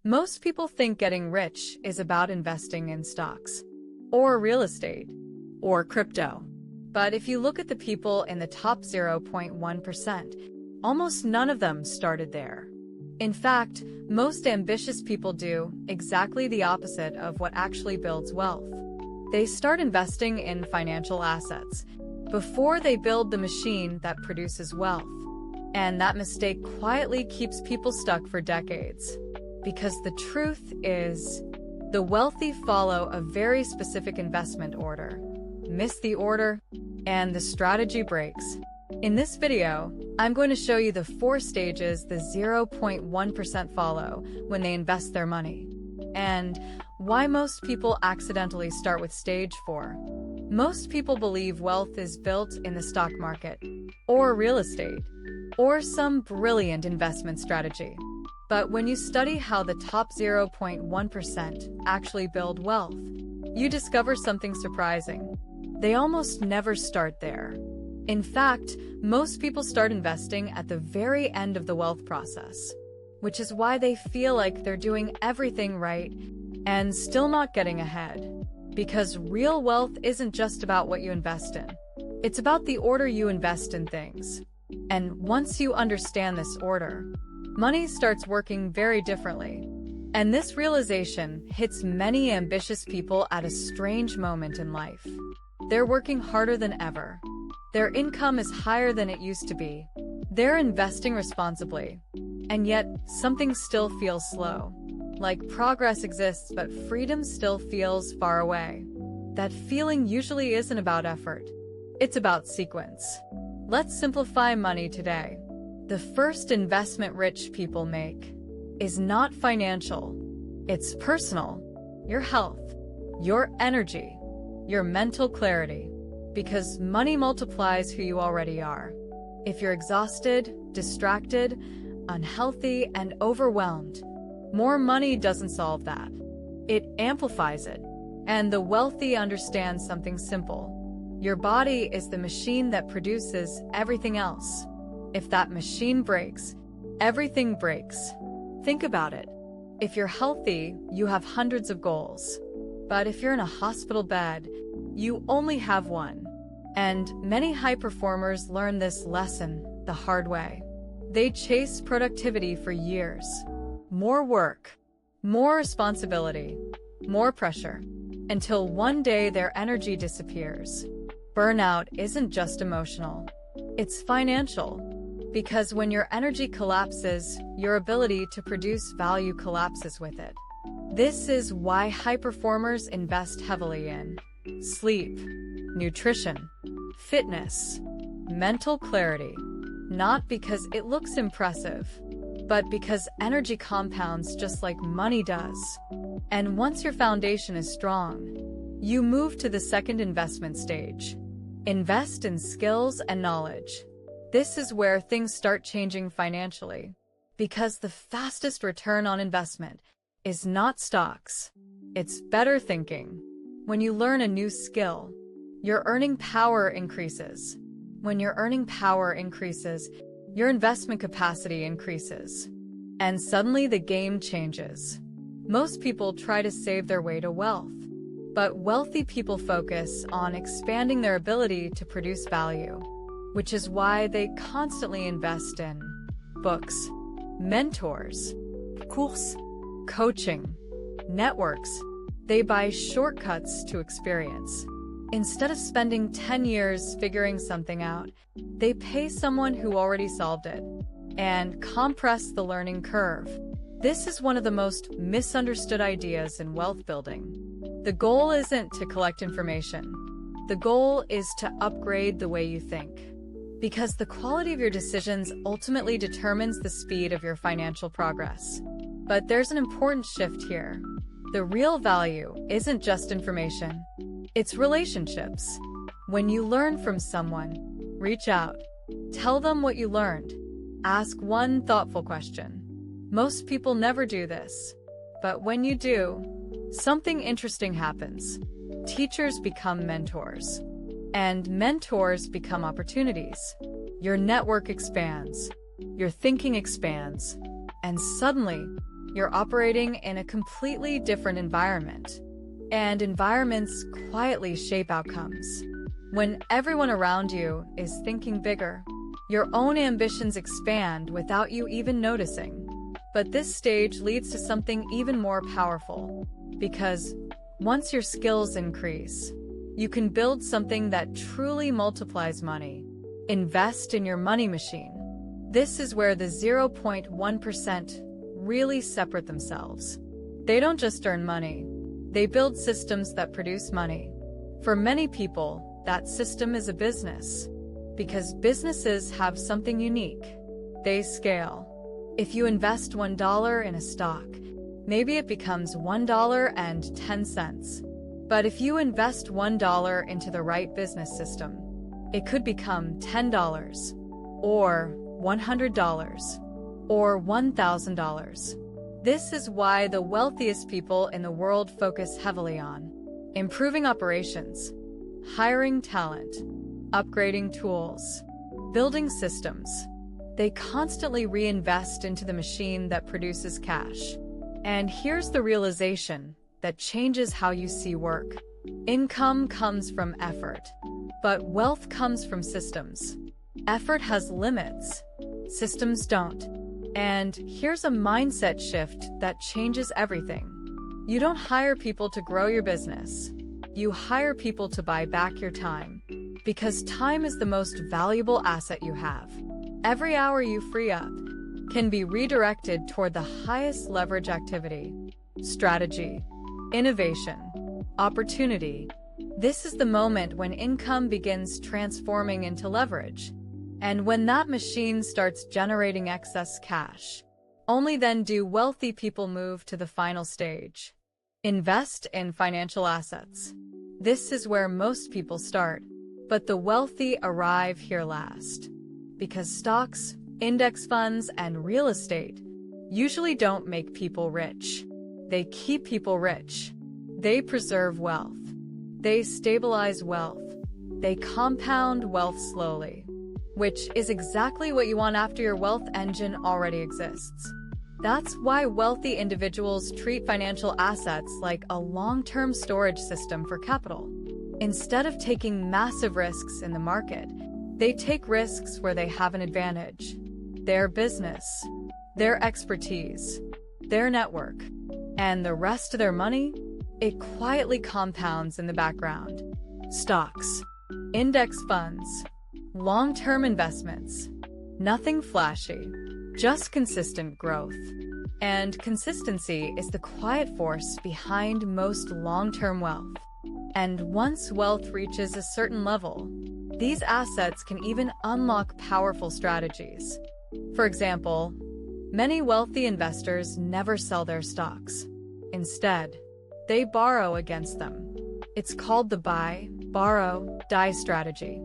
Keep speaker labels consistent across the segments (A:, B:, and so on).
A: Most people think getting rich is about investing in stocks, or real estate, or crypto. But if you look at the people in the top 0.1%, almost none of them started there. In fact, most ambitious people do exactly the opposite of what actually builds wealth. They start investing in financial assets before they build the machine that produces wealth. And that mistake quietly keeps people stuck for decades. Because the truth is, the wealthy follow a very specific investment order. Miss the order, and the strategy breaks. In this video, I'm going to show you the 4 stages the 0.1% follow when they invest their money, and why most people accidentally start with stage 4. Most people believe wealth is built in the stock market, or real estate, or some brilliant investment strategy. But when you study how the top 0.1% actually build wealth, you discover something surprising. They almost never start there. In fact, most people start investing at the very end of the wealth process, which is why they feel like they're doing everything right and still not getting ahead. Because real wealth isn't just about what you invest in. It's about the order you invest in things. And once you understand this order, money starts working very differently. And this realization hits many ambitious people at a strange moment in life. They're working harder than ever. Their income is higher than it used to be. They're investing responsibly. And yet, something still feels slow. Like progress exists, but freedom still feels far away. That feeling usually isn't about effort. It's about sequence. Let's simplify money today. The first investment rich people make is not financial. It's personal. Your health, your energy, your mental clarity. Because money multiplies who you already are. If you're exhausted, distracted, unhealthy, and overwhelmed, more money doesn't solve that. It amplifies it. And the wealthy understand something simple. Your body is the machine that produces everything else. If that machine breaks, everything breaks. Think about it. If you're healthy, you have hundreds of goals. But if you're in a hospital bed, you only have one. And many high performers learn this lesson the hard way. They chase productivity for years. More work, more responsibility, more pressure, until one day their energy disappears. Burnout isn't just emotional, it's financial. Because when your energy collapses, your ability to produce value collapses with it. This is why high performers invest heavily in sleep, nutrition, fitness, mental clarity. Not because it looks impressive, but because energy compounds just like money does. And once your foundation is strong, you move to the second investment stage. Invest in skills and knowledge. This is where things start changing financially. Because the fastest return on investment is not stocks. It's better thinking. When you learn a new skill, your earning power increases. When your earning power increases, your investment capacity increases. And suddenly the game changes. Most people try to save their way to wealth. But wealthy people focus on expanding their ability to produce value. Which is why they constantly invest in books, mentors, courses, coaching, networks. They buy shortcuts to experience. Instead of spending 10 years figuring something out, they pay someone who already solved it and compress the learning curve. This is one of the most misunderstood ideas in wealth building. The goal isn't to collect information. The goal is to upgrade the way you think. Because the quality of your decisions ultimately determines the speed of your financial progress. But there's an important shift here. The real value isn't just information. It's relationships. When you learn from someone, reach out. Tell them what you learned. Ask one thoughtful question. Most people never do this. But when you do, something interesting happens. Teachers become mentors. And mentors become opportunities. Your network expands. Your thinking expands. And suddenly, You're operating in a completely different environment. And environments quietly shape outcomes. When everyone around you is thinking bigger, your own ambitions expand without you even noticing. But this stage leads to something even more powerful. Because once your skills increase, you can build something that truly multiplies money. Invest in your money machine. This is where the 0.1% really separate themselves. They don't just earn money. They build systems that produce money. For many people, that system is a business. Because businesses have something unique. They scale. If you invest $1 in a stock, maybe it becomes $1.10. But if you invest $1 into the right business system, it could become $10, or $100, or $1,000. This is why the wealthiest people in the world focus heavily on improving operations, hiring talent, upgrading tools, building systems. They constantly reinvest into the machine that produces cash. And here's the realization that changes how you see work. Income comes from effort, but wealth comes from systems. Effort has limits, systems don't. And here's a mindset shift that changes everything. You don't hire people to grow your business. You hire people to buy back your time. Because time is the most valuable asset you have. Every hour you free up can be redirected toward the highest leverage activity, strategy, innovation, opportunity. This is the moment when income begins transforming into leverage. And when that machine starts generating excess cash, only then do wealthy people move to the final stage. Invest in financial assets. This is where most people start, but the wealthy arrive here last. Because stocks, index funds, and real estate usually don't make people rich. They keep people rich. They preserve wealth. They stabilize wealth. They compound wealth slowly. Which is exactly what you want after your wealth engine already exists. That's why wealthy individuals treat financial assets like a long-term storage system for capital. Instead of taking massive risks in the market, they take risks where they have an advantage. Their business, their expertise, their network, and the rest of their money, it quietly compounds in the background. Stocks, index funds, long-term investments. Nothing flashy, just consistent growth. And consistency is the quiet force behind most long-term wealth. And once wealth reaches a certain level, these assets can even unlock powerful strategies. For example, many wealthy investors never sell their stocks. Instead, they borrow against them. It's called the buy, borrow, die strategy.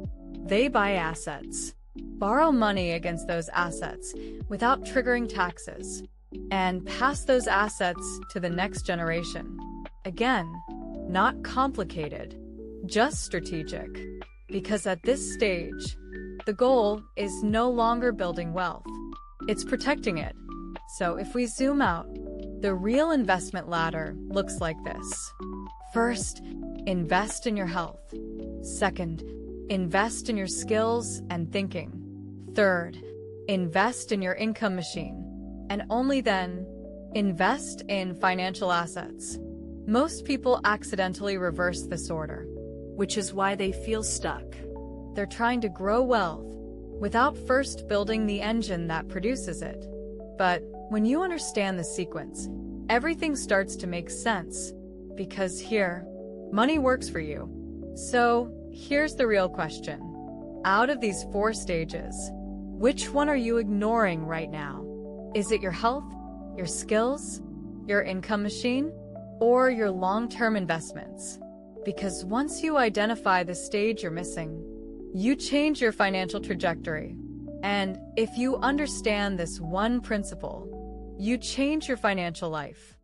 A: They buy assets, borrow money against those assets without triggering taxes, and pass those assets to the next generation. Again, not complicated, just strategic. Because at this stage, the goal is no longer building wealth, it's protecting it. So if we zoom out, the real investment ladder looks like this. First, invest in your health. Second, invest in your skills and thinking. Third, invest in your income machine. And only then, invest in financial assets. Most people accidentally reverse this order, which is why they feel stuck. They're trying to grow wealth without first building the engine that produces it. But when you understand the sequence, everything starts to make sense. Because here, money works for you. So, here's the real question. Out of these 4 stages, which one are you ignoring right now? Is it your health, your skills, your income machine, or your long-term investments? Because once you identify the stage you're missing, you change your financial trajectory. And if you understand this one principle, you change your financial life.